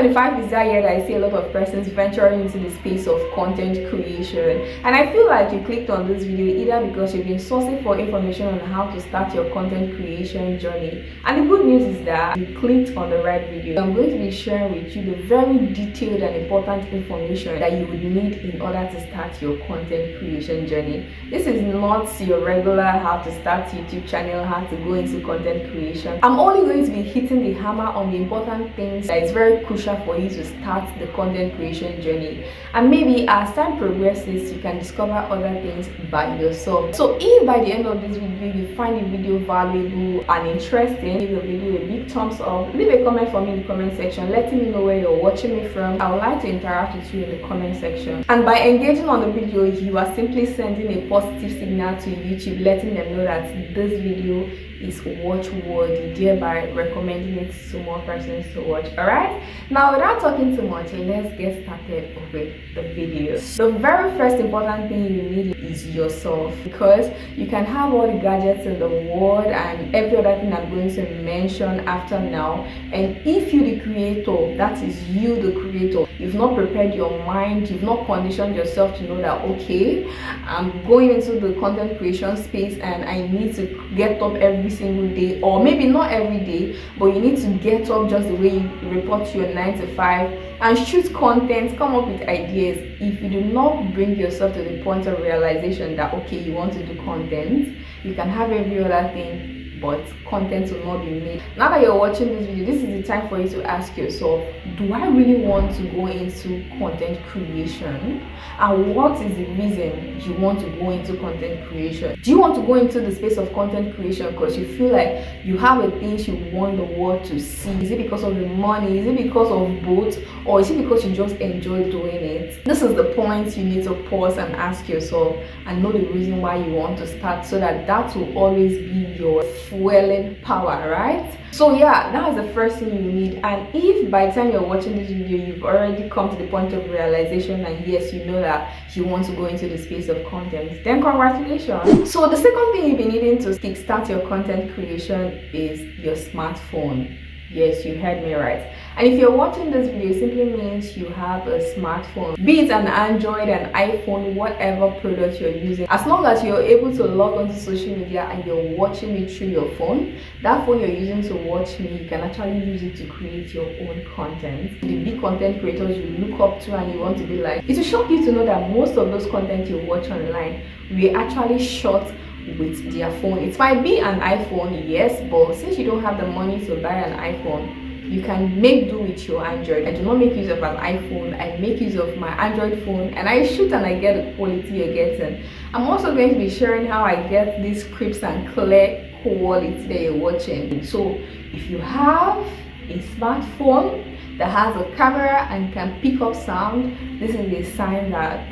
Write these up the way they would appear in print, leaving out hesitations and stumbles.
2025 is that year that I see a lot of persons venturing into the space of content creation, and I feel like you clicked on this video either because you've been sourcing for information on how to start your content creation journey, and the good news is that you clicked on the right video. I'm going to be sharing with you the very detailed and important information that you would need in order to start your content creation journey. This is not your regular how to start YouTube channel, how to go into content creation. I'm only going to be hitting the hammer on the important things that is very crucial for you to start the content creation journey, and maybe as time progresses you can discover other things by yourself. So if by the end of this video you find the video valuable and interesting, give the video a big thumbs up, leave a comment for me in the comment section letting me know where you're watching me from. I would like to interact with you in the comment section, and by engaging on the video you are simply sending a positive signal to YouTube, letting them know that this video is watch worthy, thereby recommending it to more persons to watch. Alright, now without talking too much, let's get started with the video. The very first important thing you need is yourself, because you can have all the gadgets in the world and every other thing I'm going to mention after now, and if you the creator, that is you the creator, you've not prepared your mind, you've not conditioned yourself to know that okay, I'm going into the content creation space and I need to get up every single day, or maybe not every day, but you need to get up just the way you report to your 9 to 5 and shoot content, come up with ideas. If you do not bring yourself to the point of realization that okay, you want to do content, you can have every other thing but content will not be made. Now that you're watching this video, this is the time for you to ask yourself, do I really want to go into content creation? And what is the reason you want to go into content creation? Do you want to go into the space of content creation because you feel like you have the things you want the world to see? Is it because of the money? Is it because of both? Or is it because you just enjoy doing it? This is the point you need to pause and ask yourself and know the reason why you want to start, so that will always be your fueling power, right? So yeah, that is the first thing you need. And if by the time you're watching this video you've already come to the point of realization and yes, you know that you want to go into the space of content, then congratulations. So the second thing you've been needing to kickstart your content creation is your smartphone. Yes, you heard me right. And if you're watching this video, it simply means you have a smartphone, be it an Android, an iPhone, whatever product you're using. As long as you're able to log onto social media and you're watching me through your phone, that phone you're using to watch me, you can actually use it to create your own content. The big content creators you look up to and you want to be like, it will shock you to know that most of those content you watch online we actually shot with their phone. It might be an iPhone, yes, but since you don't have the money to buy an iPhone, you can make do with your Android. I do not make use of an iPhone, I make use of my Android phone, and I shoot and I get the quality you're getting. I'm also going to be sharing how I get these crisp and clear quality that you're watching. So if you have a smartphone that has a camera and can pick up sound, this is a sign that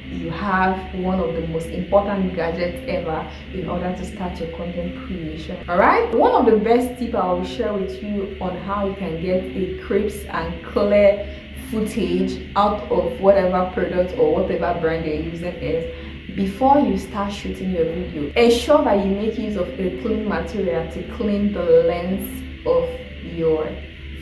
you have one of the most important gadgets ever in order to start your content creation. Alright, one of the best tips I will share with you on how you can get a crisp and clear footage out of whatever product or whatever brand you're using is, before you start shooting your video, ensure that you make use of a clean material to clean the lens of your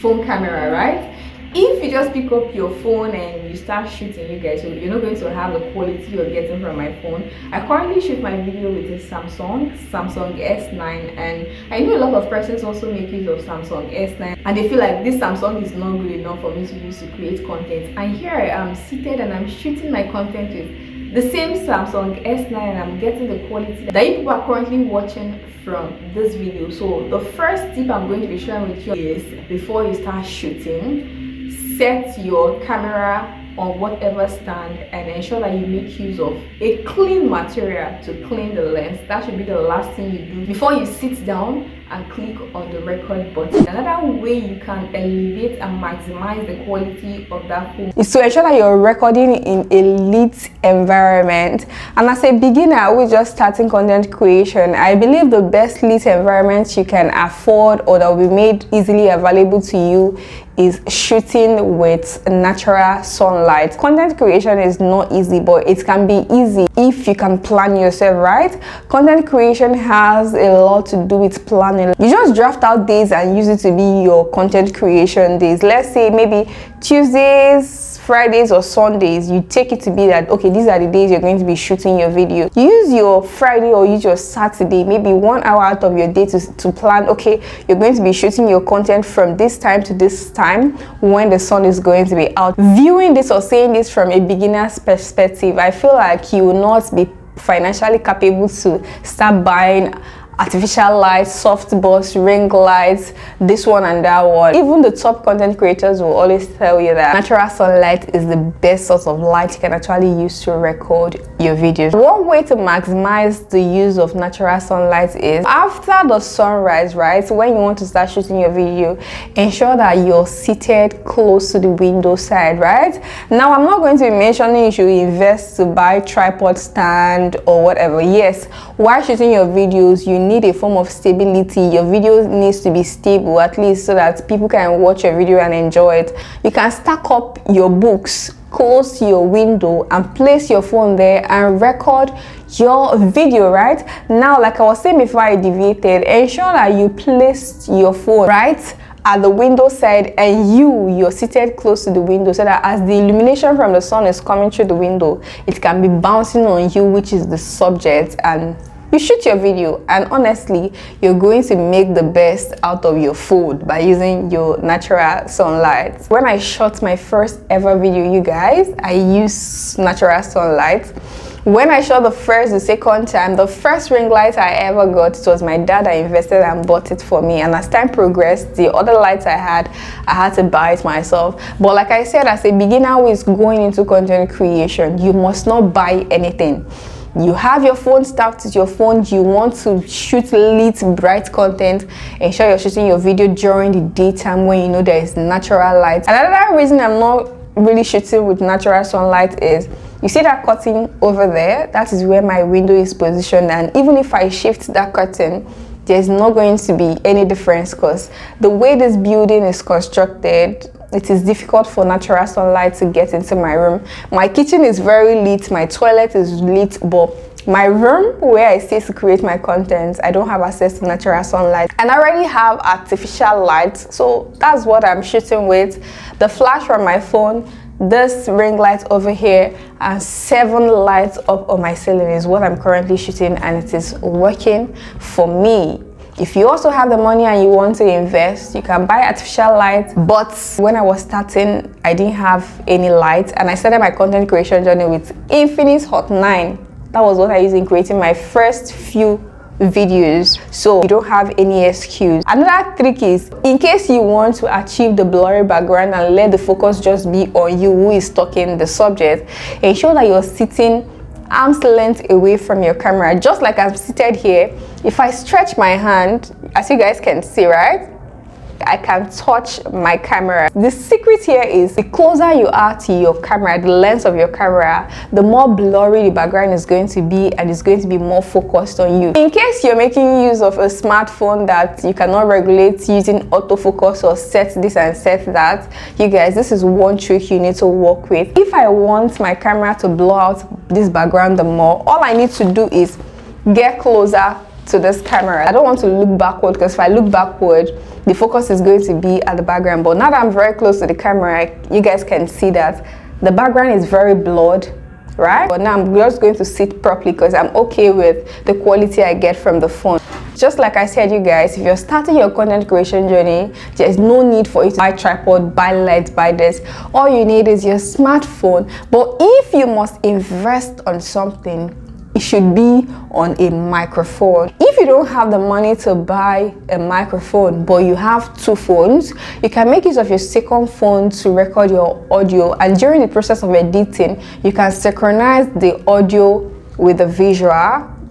phone camera, right? If you just pick up your phone and you start shooting, you guys, you're not going to have the quality you're getting from my phone. I currently shoot my video with a Samsung S9, and I know a lot of persons also make use of Samsung S9 and they feel like this Samsung is not good enough for me to use to create content. And here I am seated and I'm shooting my content with the same Samsung S9 and I'm getting the quality that you people are currently watching from this video. So the first tip I'm going to be sharing with you is, before you start shooting, set your camera on whatever stand and ensure that you make use of a clean material to clean the lens. That should be the last thing you do before you sit down and click on the record button. Another way you can elevate and maximize the quality of that phone is to ensure that you're recording in a lit environment. And as a beginner who is just starting content creation, I believe the best lit environment you can afford or that will be made easily available to you is shooting with natural sunlight. Content creation is not easy, but it can be easy if you can plan yourself, right? Content creation has a lot to do with planning. You just draft out days and use it to be your content creation days. Let's say maybe Tuesdays, Fridays or Sundays, you take it to be that, okay, these are the days you're going to be shooting your video. You use your Friday or use your Saturday, maybe 1 hour out of your day to plan, okay, you're going to be shooting your content from this time to this time when the sun is going to be out. Viewing this or saying this from a beginner's perspective, I feel like you will not be financially capable to start buying artificial lights, softbox, ring lights, this one and that one. Even the top content creators will always tell you that natural sunlight is the best source of light you can actually use to record your videos. One way to maximize the use of natural sunlight is after the sunrise, right? When you want to start shooting your video, ensure that you're seated close to the window side, right? Now, I'm not going to be mentioning you should invest to buy tripod stand or whatever. Yes, while shooting your videos, you need a form of stability. Your video needs to be stable, at least, so that people can watch your video and enjoy it. You can stack up your books close to your window and place your phone there and record your video, right? Now, like I was saying before I deviated, ensure that you placed your phone right at the window side and you're seated close to the window, so that as the illumination from the sun is coming through the window, it can be bouncing on you, which is the subject, and you shoot your video. And honestly, you're going to make the best out of your food by using your natural sunlight. When I shot my first ever video, you guys, I used natural sunlight. When I shot the second time, the first ring light I ever got, it was my dad that invested and bought it for me. And as time progressed, the other lights I had to buy it myself. But like I said, as a beginner who is going into content creation, you must not buy anything. You have your phone stacked with your phone, you want to shoot lit, bright content, ensure you're shooting your video during the daytime when you know there is natural light. Another reason I'm not really shooting with natural sunlight is, you see that curtain over there? That is where my window is positioned, and even if I shift that curtain, there's not going to be any difference, because the way this building is constructed, it is difficult for natural sunlight to get into my room. My kitchen is very lit, my toilet is lit, but my room where I stay to create my content, I don't have access to natural sunlight. And I already have artificial light, so that's what I'm shooting with. The flash from my phone, this ring light over here, and 7 lights up on my ceiling is what I'm currently shooting, and it is working for me. If you also have the money and you want to invest, you can buy artificial light. But when I was starting, I didn't have any light, and I started my content creation journey with Infinix Hot 9. That was what I used in creating my first few videos, so you don't have any excuse. Another trick is, in case you want to achieve the blurry background and let the focus just be on you who is talking, the subject, ensure that you're sitting arm's length away from your camera, just like I'm seated here. If I stretch my hand, as you guys can see, right, I can touch my camera. The secret here is, the closer you are to your camera, the lens of your camera, the more blurry the background is going to be, and it's going to be more focused on you. In case you're making use of a smartphone that you cannot regulate using autofocus or set this and set that, you guys, this is one trick you need to work with. If I want my camera to blur out this background the more, all I need to do is get closer to this camera. I don't want to look backward, because if I look backward, the focus is going to be at the background. But now that I'm very close to the camera, you guys can see that the background is very blurred, right? But now I'm just going to sit properly, because I'm okay with the quality I get from the phone. Just like I said, you guys, if you're starting your content creation journey, there's no need for you to buy tripod, buy lights, buy this. All you need is your smartphone. But if you must invest on something, it should be on a microphone. If you don't have the money to buy a microphone, but you have 2 phones, you can make use of your second phone to record your audio, and during the process of editing, you can synchronize the audio with the visual,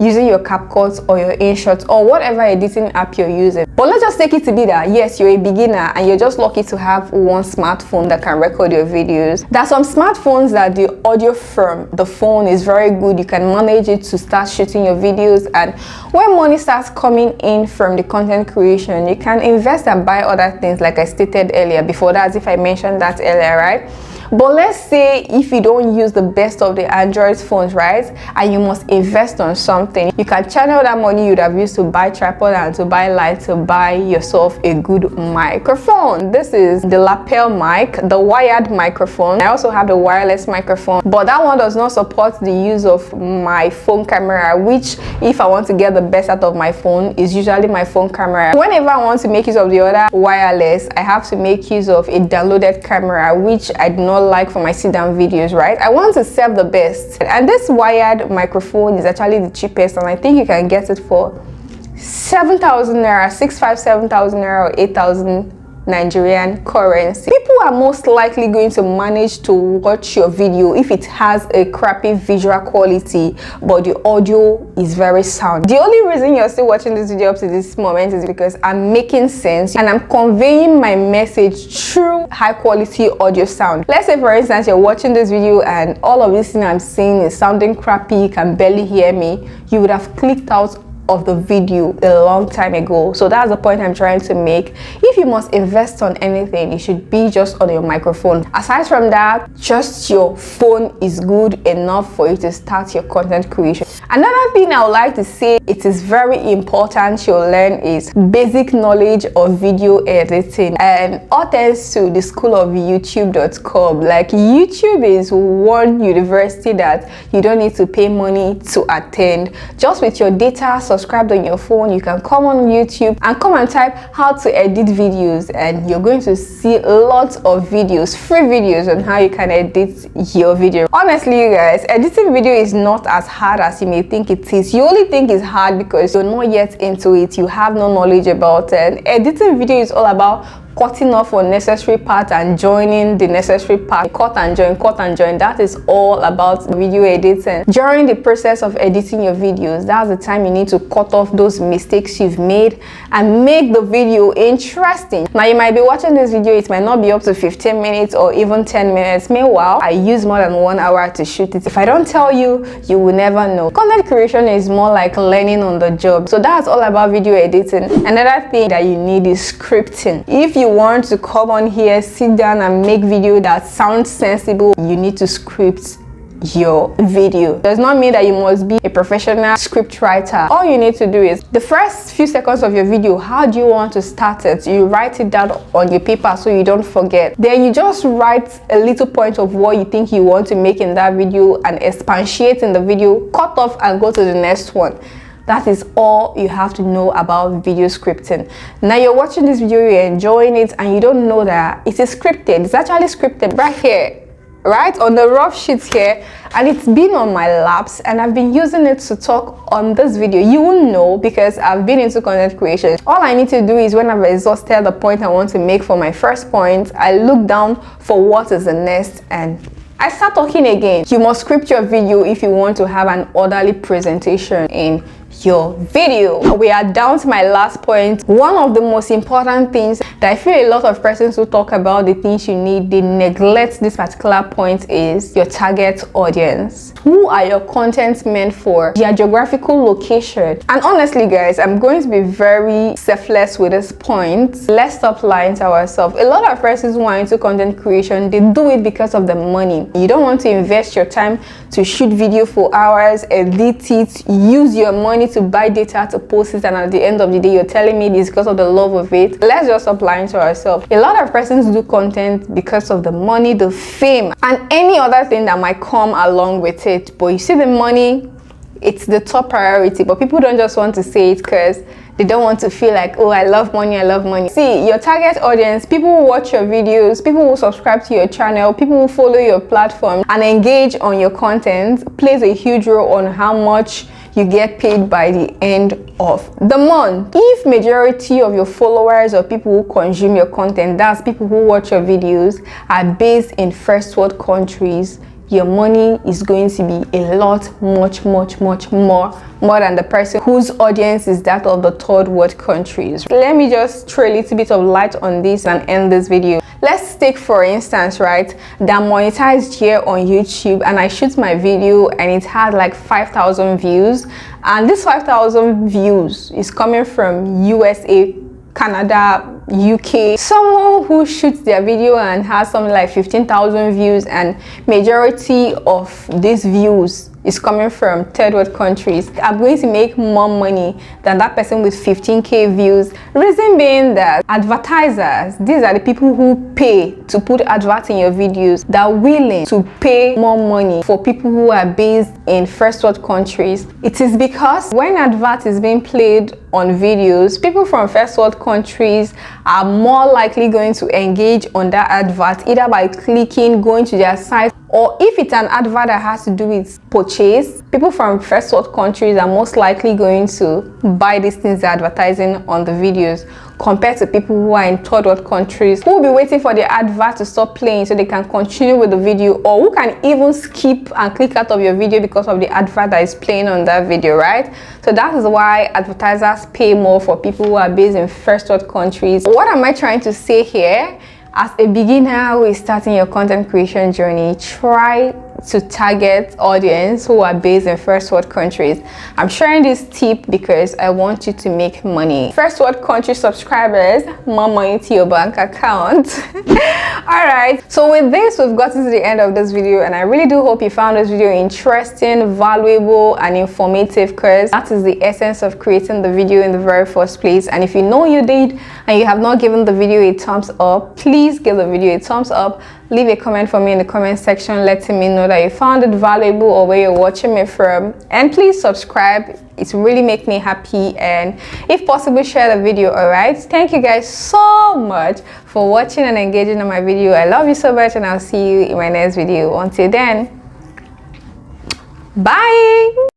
using your Capcut or your InShot or whatever editing app you're using. But let's just take it to be that yes, you're a beginner and you're just lucky to have one smartphone that can record your videos. There are some smartphones that the audio from the phone is very good. You can manage it to start shooting your videos, and when money starts coming in from the content creation, you can invest and buy other things like I stated earlier. Before that, if I mentioned that earlier, right? But let's say if you don't use the best of the Android phones, right, and you must invest on something, you can channel that money you'd have used to buy tripod and to buy light to buy yourself a good microphone. This is the lapel mic, the wired microphone. I also have the wireless microphone, but that one does not support the use of my phone camera, which if I want to get the best out of my phone is usually my phone camera. Whenever I want to make use of the other wireless, I have to make use of a downloaded camera, which I do not like for my sit-down videos, right? I want to serve the best, and this wired microphone is actually the cheapest, and I think you can get it for 7,000 naira, 7,000 naira, or 8,000 Nigerian currency. People are most likely going to manage to watch your video if it has a crappy visual quality but the audio is very sound. The only reason you're still watching this video up to this moment is because I'm making sense and I'm conveying my message through high quality audio sound. Let's say for instance you're watching this video and all of this thing I'm saying is sounding crappy, you can barely hear me, you would have clicked out of the video a long time ago. So that's the point I'm trying to make. If you must invest on anything, it should be just on your microphone. Aside from that, just your phone is good enough for you to start your content creation. Another thing I would like to say it is very important you learn is basic knowledge of video editing, and all thanks to the school of youtube.com. Like, YouTube is one university that you don't need to pay money to attend. Just with your data subscribed on your phone, you can come on YouTube and come and type how to edit videos, and you're going to see lots of videos, free videos on how you can edit your video. Honestly, you guys, editing video is not as hard as you may think it is. You only think it's hard because you're not yet into it, you have no knowledge about it. Editing video is all about cutting off unnecessary parts and joining the necessary part. Cut and join. That is all about video editing. During the process of editing your videos, that's the time you need to cut off those mistakes you've made and make the video interesting. Now you might be watching this video, it might not be up to 15 minutes or even 10 minutes. Meanwhile, I use more than 1 hour to shoot it. If I don't tell you, you will never know. Content creation is more like learning on the job. So that's all about video editing. Another thing that you need is scripting. If you want to come on here, sit down and make video that sounds sensible, you need to script your video. Does not mean that you must be a professional script writer. All you need to do is the first few seconds of your video, how do you want to start it? You write it down on your paper so you don't forget. Then you just write a little point of what you think you want to make in that video and expatiate in the video, cut off and go to the next one. That is all you have to know about video scripting. Now you're watching this video, you're enjoying it, and you don't know that it is scripted. It's actually scripted right here, right on the rough sheet here, and it's been on my laps and I've been using it to talk on this video. You won't know because I've been into content creation. All I need to do is when I've exhausted the point I want to make for my first point, I look down for what is the next and I start talking again. You must script your video if you want to have an orderly presentation in your video. We are down to my last point. One of the most important things that I feel a lot of persons who talk about the things you need, they neglect this particular point, is your target audience. Who are your content meant for? Their geographical location. And honestly guys, I'm going to be very selfless with this point. Let's stop lying to ourselves. A lot of persons who are into content creation, they do it because of the money. You don't want to invest your time to shoot video for hours, edit it, use your money to buy data to post it, and at the end of the day you're telling me this because of the love of it. Let's just stop lying to ourselves. A lot of persons do content because of the money, the fame, and any other thing that might come along with it. But you see, the money, it's the top priority, but people don't just want to say it because they don't want to feel like, oh, I love money, I love money. See, your target audience, people who watch your videos, people who subscribe to your channel, people who follow your platform and engage on your content, plays a huge role on how much you get paid by the end of the month. If majority of your followers or people who consume your content, that's people who watch your videos, are based in first world countries, your money is going to be a lot much more than the person whose audience is that of the third world countries. Let me just throw a little bit of light on this and end this video. Let's take for instance, right, that I'm monetized here on YouTube and I shoot my video and it has like 5,000 views, and this 5,000 views is coming from USA, Canada, UK. Someone who shoots their video and has something like 15,000 views, and majority of these views is coming from third world countries, I'm going to make more money than that person with 15k views. Reason being that advertisers, these are the people who pay to put adverts in your videos, that are willing to pay more money for people who are based in first world countries. It is because when advert is being played on videos, people from first world countries are more likely going to engage on that advert, either by clicking, going to their site, or if it's an advert that has to do with purchase, people from first world countries are most likely going to buy these things they're advertising on the videos, compared to people who are in third world countries who will be waiting for the advert to stop playing so they can continue with the video, or who can even skip and click out of your video because of the advert that is playing on that video, right? So that is why advertisers pay more for people who are based in first world countries. What am I trying to say here? As a beginner who is starting your content creation journey, try to target audience who are based in first world countries. I'm sharing this tip because I want you to make money. First world country subscribers, more money to your bank account. All right, so with this, we've gotten to the end of this video, and I really do hope you found this video interesting, valuable, and informative, because that is the essence of creating the video in the very first place. And if you know you did and you have not given the video a thumbs up, please give the video a thumbs up. Leave a comment for me in the comment section letting me know that you found it valuable or where you're watching me from, and please subscribe. It really makes me happy, and if possible, share the video. All right, thank you guys so much for watching and engaging on my video. I love you so much, and I'll see you in my next video. Until then, bye.